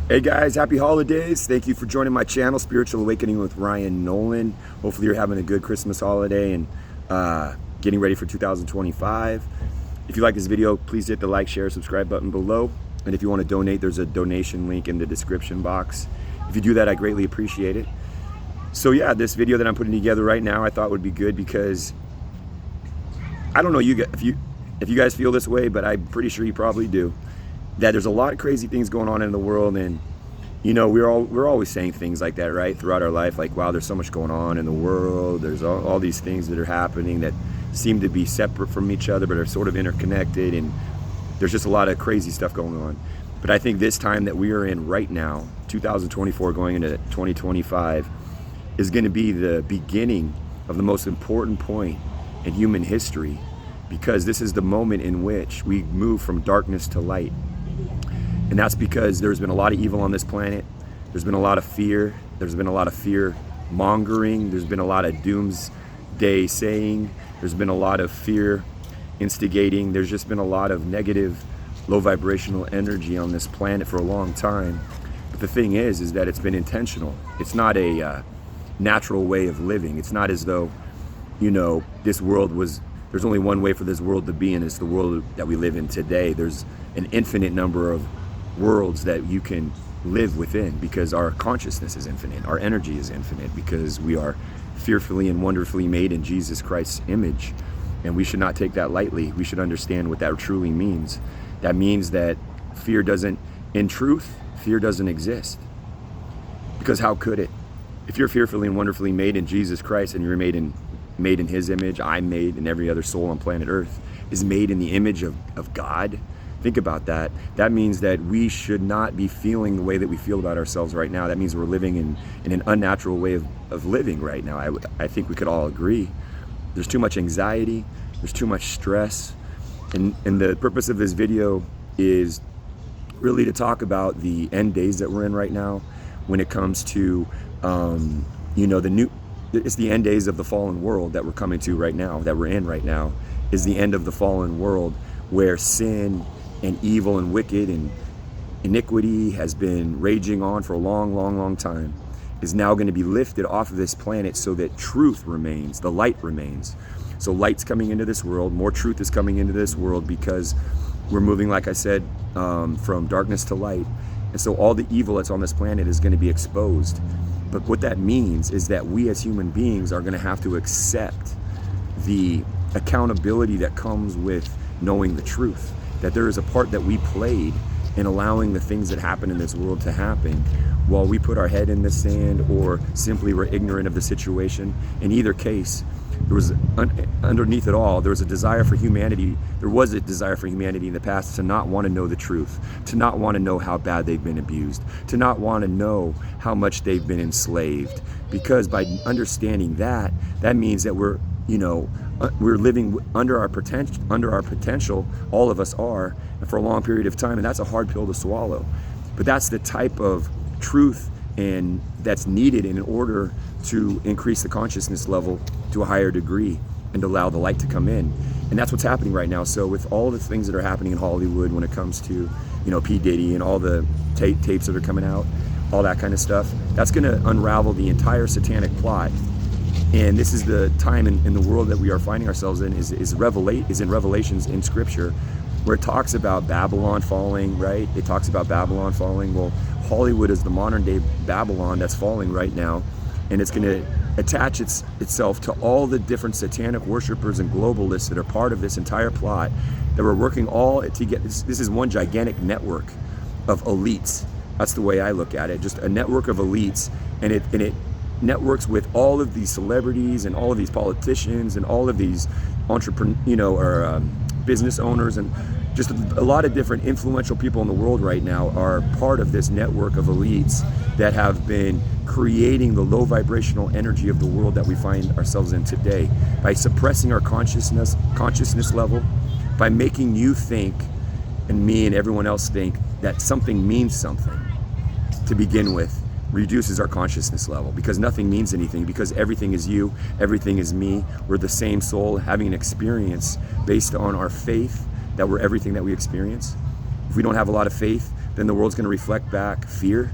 Hey guys, happy holidays. Thank you for joining my channel, Spiritual Awakening with Ryan Nolan. Hopefully you're having a good Christmas holiday and getting ready for 2025. If you like this video, please hit the like, share, subscribe button below. And if you want to donate, there's a donation link in the description box. If you do that, I greatly appreciate it. So yeah, this video that I'm putting together right now, I thought would be good because I don't know if you guys feel this way, but I'm pretty sure you probably do. That there's a lot of crazy things going on in the world, and you know we're always saying things like that, right, throughout our life, like, wow, there's so much going on in the world, there's all these things that are happening that seem to be separate from each other but are sort of interconnected, and there's just a lot of crazy stuff going on. But I think this time that we are in right now, 2024 going into 2025, is going to be the beginning of the most important point in human history, because this is the moment in which we move from darkness to light. And that's because there's been a lot of evil on this planet. There's been a lot of fear. There's been a lot of fear mongering. There's been a lot of doomsday saying. There's been a lot of fear instigating. There's just been a lot of negative, low vibrational energy on this planet for a long time. But the thing is that it's been intentional. It's not a natural way of living. It's not as though, you know, there's only one way for this world to be, and it's the world that we live in today. There's an infinite number of worlds that you can live within, because our consciousness is infinite, our energy is infinite, because we are fearfully and wonderfully made in Jesus Christ's image, and we should not take that lightly. We should understand what that truly means. That means that fear doesn't exist, because how could it? If you're fearfully and wonderfully made in Jesus Christ, and you're made in his image, I'm made, and every other soul on planet Earth is made in the image of God. Think about that. That means that we should not be feeling the way that we feel about ourselves right now. That means we're living in an unnatural way of living right now. I think we could all agree. There's too much anxiety, there's too much stress, and the purpose of this video is really to talk about the end days that we're in right now when it comes to, it's the end days of the fallen world that we're coming to right now, that we're in right now, is the end of the fallen world, where sin and evil and wicked and iniquity has been raging on for a long time, is now going to be lifted off of this planet so that truth remains, the light remains. So light's coming into this world, more truth is coming into this world, because we're moving, like I said, from darkness to light. And so all the evil that's on this planet is going to be exposed. But what that means is that we as human beings are going to have to accept the accountability that comes with knowing the truth, that there is a part that we played in allowing the things that happen in this world to happen, while we put our head in the sand or simply were ignorant of the situation. In either case, there was underneath it all, there was a desire for humanity. There was a desire for humanity in the past to not want to know the truth, to not want to know how bad they've been abused, to not want to know how much they've been enslaved. Because by understanding that means that we're living under our potential. All of us are, and for a long period of time, and that's a hard pill to swallow. But that's the type of truth and that's needed in order to increase the consciousness level to a higher degree and allow the light to come in. And that's what's happening right now. So with all the things that are happening in Hollywood when it comes to, P. Diddy and all the tapes that are coming out, all that kind of stuff, that's going to unravel the entire satanic plot. And this is the time in the world that we are finding ourselves in, is in Revelations in Scripture, where it talks about Babylon falling, right? It talks about Babylon falling. Well, Hollywood is the modern day Babylon that's falling right now, and it's going to attach itself to all the different satanic worshipers and globalists that are part of this entire plot, that we're working all to get. This is one gigantic network of elites. That's the way I look at it, just a network of elites, and it networks with all of these celebrities and all of these politicians and all of these business owners, and just a lot of different influential people in the world right now are part of this network of elites that have been creating the low vibrational energy of the world that we find ourselves in today, by suppressing our consciousness level, by making you think, and me and everyone else think, that something means something to begin with. Reduces our consciousness level, because nothing means anything, because everything is you, everything is me. We're the same soul having an experience based on our faith that we're everything that we experience. If we don't have a lot of faith, then the world's going to reflect back fear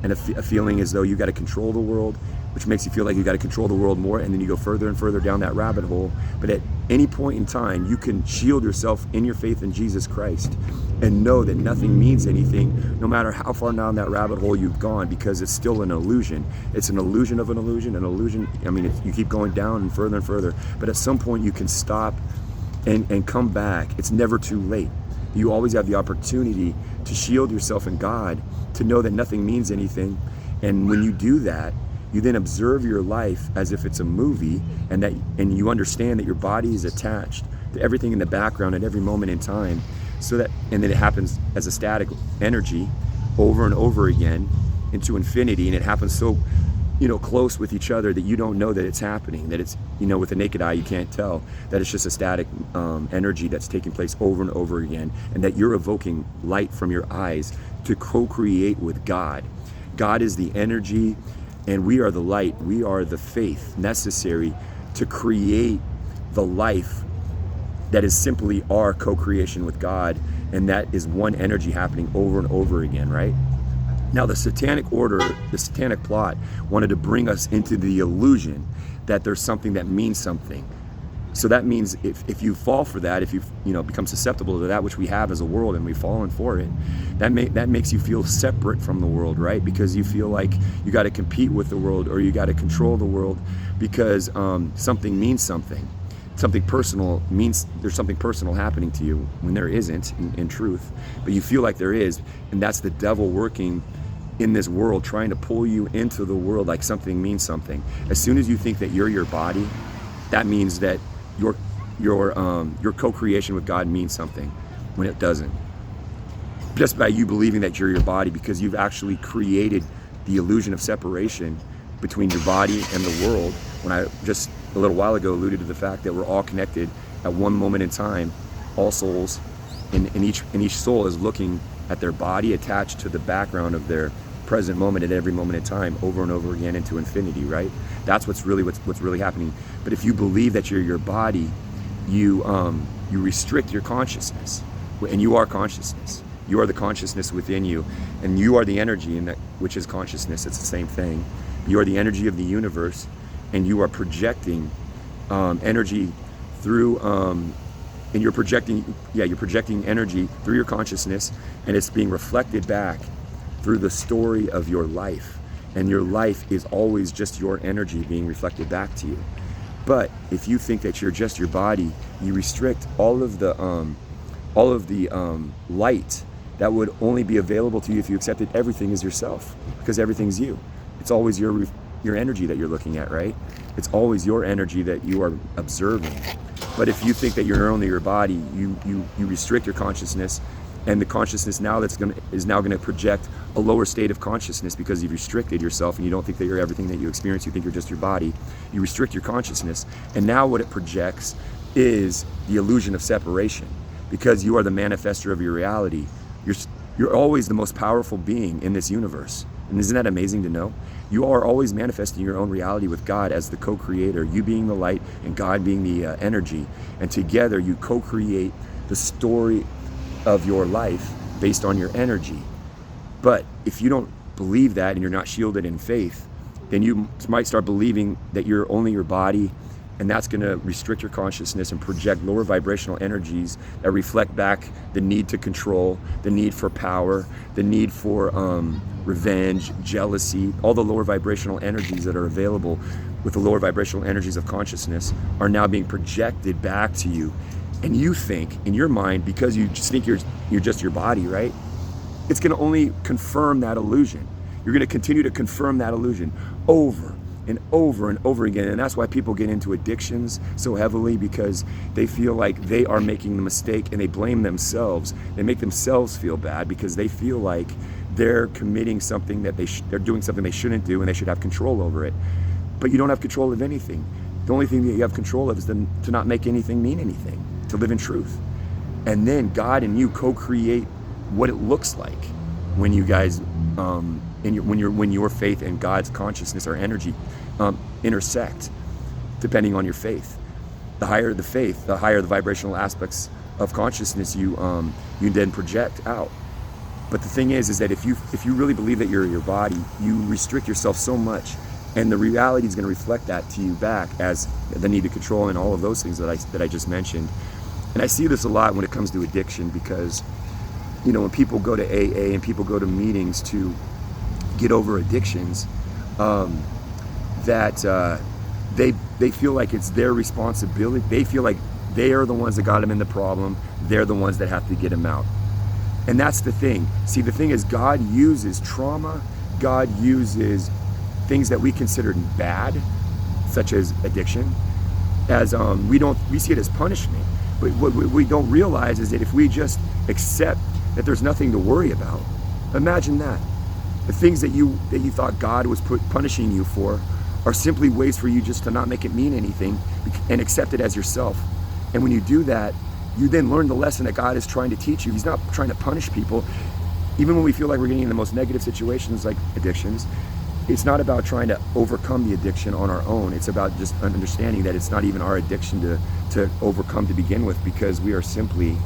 and a feeling as though you got to control the world, which makes you feel like you got to control the world more, and then you go further and further down that rabbit hole. But at any point in time, you can shield yourself in your faith in Jesus Christ and know that nothing means anything, no matter how far down that rabbit hole you've gone, because it's still an illusion. It's an illusion of an illusion, an illusion. I mean, you keep going down and further, but at some point you can stop and come back. It's never too late. You always have the opportunity to shield yourself in God, to know that nothing means anything. And when you do that, you then observe your life as if it's a movie, and you understand that your body is attached to everything in the background at every moment in time, and then it happens as a static energy over and over again into infinity, and it happens so close with each other that you don't know that it's happening, that it's, with the naked eye you can't tell that it's just a static energy that's taking place over and over again, and that you're evoking light from your eyes to co-create with God. God is the energy, and we are the light. We are the faith necessary to create the life that is simply our co-creation with God, and that is one energy happening over and over again, right? Now, the satanic order, the satanic plot, wanted to bring us into the illusion that there's something that means something. So that means if you fall for that, if you become susceptible to that which we have as a world, and we've fallen for it, that makes you feel separate from the world, right? Because you feel like you got to compete with the world, or you got to control the world, because something means something. Something personal means there's something personal happening to you when there isn't in truth, but you feel like there is, and that's the devil working in this world, trying to pull you into the world like something means something. As soon as you think that you're your body, that means that your co-creation with God means something, when it doesn't. Just by you believing that you're your body, because you've actually created the illusion of separation between your body and the world. When I just a little while ago alluded to the fact that we're all connected at one moment in time, all souls, and each soul is looking at their body attached to the background of their present moment at every moment in time, over and over again into infinity, right? That's what's really happening. But if you believe that you're your body, you restrict your consciousness, and you are consciousness. You are the consciousness within you, and you are the energy in that, which is consciousness. It's the same thing. You are the energy of the universe, and you are projecting energy through, and you're projecting energy through your consciousness, and it's being reflected back through the story of your life. And your life is always just your energy being reflected back to you. But if you think that you're just your body, you restrict all of the light that would only be available to you if you accepted everything as yourself, because everything's you. It's always your energy that you're looking at, right? It's always your energy that you are observing. But if you think that you're only your body, you restrict your consciousness, and the consciousness now is now going to project a lower state of consciousness, because you've restricted yourself and you don't think that you're everything that you experience. You think you're just your body. You restrict your consciousness, and now what it projects is the illusion of separation, because you are the manifester of your reality. You're always the most powerful being in this universe. And isn't that amazing to know? You are always manifesting your own reality with God as the co-creator, you being the light and God being the energy. And together you co-create the story of your life based on your energy. But if you don't believe that, and you're not shielded in faith, then you might start believing that you're only your body, and that's going to restrict your consciousness and project lower vibrational energies that reflect back the need to control, the need for power, the need for revenge, jealousy. All the lower vibrational energies that are available with the lower vibrational energies of consciousness are now being projected back to you. And you think in your mind, because you just think you're just your body, right? It's going to only confirm that illusion. You're going to continue to confirm that illusion over and over and over again. And that's why people get into addictions so heavily, because they feel like they are making the mistake, and they blame themselves. They make themselves feel bad because they feel like they're committing something that they're doing something they shouldn't do, and they should have control over it. But you don't have control of anything. The only thing that you have control of is to not make anything mean anything, to live in truth. And then God and you co-create what it looks like when you guys when your faith and God's consciousness or energy intersect, depending on your faith. The higher the faith, the higher the vibrational aspects of consciousness you then project out. But the thing is that if you really believe that you're your body, you restrict yourself so much, and the reality is going to reflect that to you back as the need to control and all of those things that I just mentioned. And I see this a lot when it comes to addiction, because when people go to AA and people go to meetings to get over addictions, that they feel like it's their responsibility. They feel like they are the ones that got them in the problem. They're the ones that have to get them out. And that's the thing. See, the thing is, God uses trauma. God uses things that we consider bad, such as addiction, as we see it as punishment. But what we don't realize is that if we just accept that there's nothing to worry about, imagine that. The things that you thought God was punishing you for are simply ways for you just to not make it mean anything and accept it as yourself. And when you do that, you then learn the lesson that God is trying to teach you. He's not trying to punish people. Even when we feel like we're getting in the most negative situations like addictions, it's not about trying to overcome the addiction on our own. It's about just understanding that it's not even our addiction to overcome to begin with, because we are simply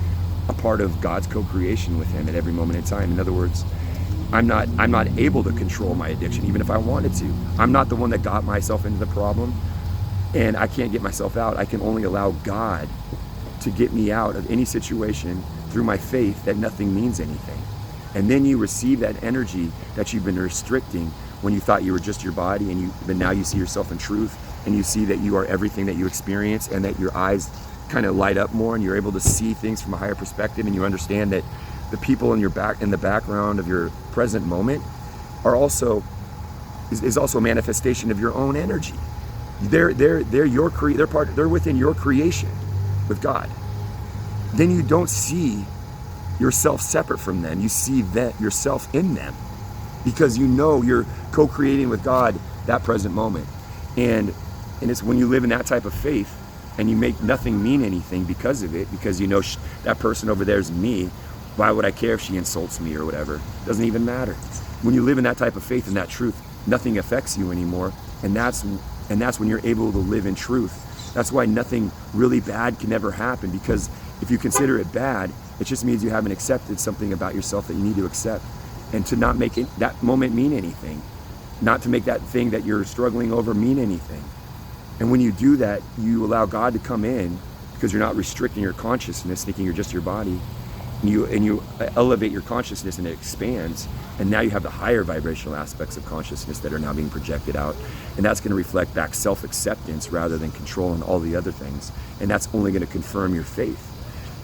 a part of God's co-creation with Him at every moment in time. In other words, I'm not able to control my addiction, even if I wanted to. I'm not the one that got myself into the problem, and I can't get myself out. I can only allow God to get me out of any situation through my faith that nothing means anything. And then you receive that energy that you've been restricting when you thought you were just your body, but now you see yourself in truth, and you see that you are everything that you experience, and that your eyes kind of light up more, and you're able to see things from a higher perspective, and you understand that the people in the background of your present moment are also is also a manifestation of your own energy. They're within your creation with God. Then you don't see yourself separate from them. You see that yourself in them, because you're co-creating with God that present moment. And it's when you live in that type of faith and you make nothing mean anything because of it, because that person over there is me. Why would I care if she insults me or whatever? It doesn't even matter. When you live in that type of faith and that truth, nothing affects you anymore. And that's when you're able to live in truth. That's why nothing really bad can ever happen, because if you consider it bad, it just means you haven't accepted something about yourself that you need to accept, and to not make that moment mean anything, not to make that thing that you're struggling over mean anything. And when you do that, you allow God to come in, because you're not restricting your consciousness, thinking you're just your body, and you elevate your consciousness, and it expands, and now you have the higher vibrational aspects of consciousness that are now being projected out, and that's going to reflect back self-acceptance rather than control and all the other things, and that's only going to confirm your faith,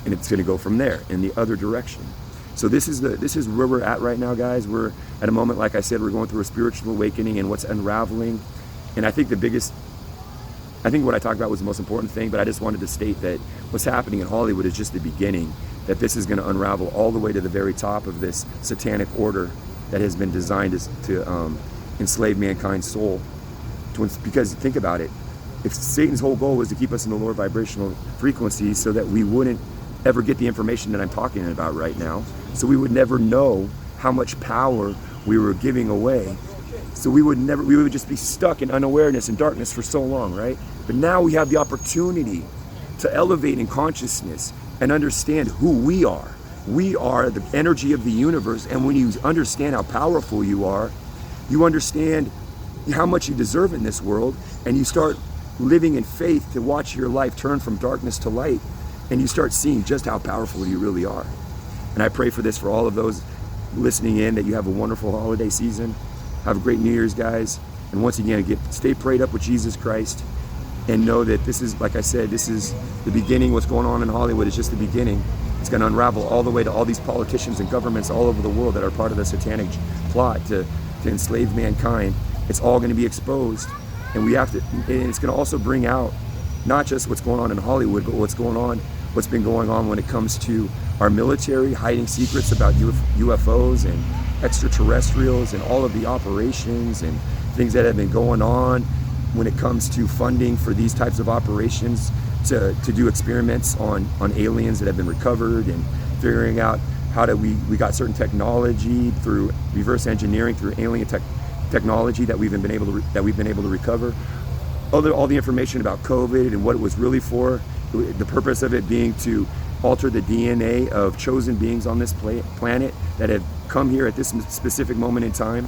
and it's going to go from there in the other direction. So this is where we're at right now, guys. We're at a moment, like I said, we're going through a spiritual awakening and what's unraveling, and I think what I talked about was the most important thing, but I just wanted to state that what's happening in Hollywood is just the beginning, that this is going to unravel all the way to the very top of this satanic order that has been designed to enslave mankind's soul. Because think about it, if Satan's whole goal was to keep us in the lower vibrational frequencies so that we wouldn't ever get the information that I'm talking about right now, so we would never know how much power we were giving away, so we would just be stuck in unawareness and darkness for so long, right? But now we have the opportunity to elevate in consciousness and understand who we are. We are the energy of the universe, and when you understand how powerful you are, you understand how much you deserve in this world, and you start living in faith to watch your life turn from darkness to light, and you start seeing just how powerful you really are. And I pray for this for all of those listening in, that you have a wonderful holiday season. Have a great New Year's, guys. And once again, stay prayed up with Jesus Christ, and know that this is, like I said, this is the beginning. What's going on in Hollywood is just the beginning. It's going to unravel all the way to all these politicians and governments all over the world that are part of the satanic plot to enslave mankind. It's all going to be exposed, and it's going to also bring out not just what's going on in Hollywood, but what's been going on when it comes to our military hiding secrets about UFOs and extraterrestrials, and all of the operations and things that have been going on when it comes to funding for these types of operations to do experiments on aliens that have been recovered, and figuring out how we got certain technology through reverse engineering, through alien technology that we've been able to recover. All the information about COVID and what it was really for, the purpose of it being to alter the DNA of chosen beings on this planet that have come here at this specific moment in time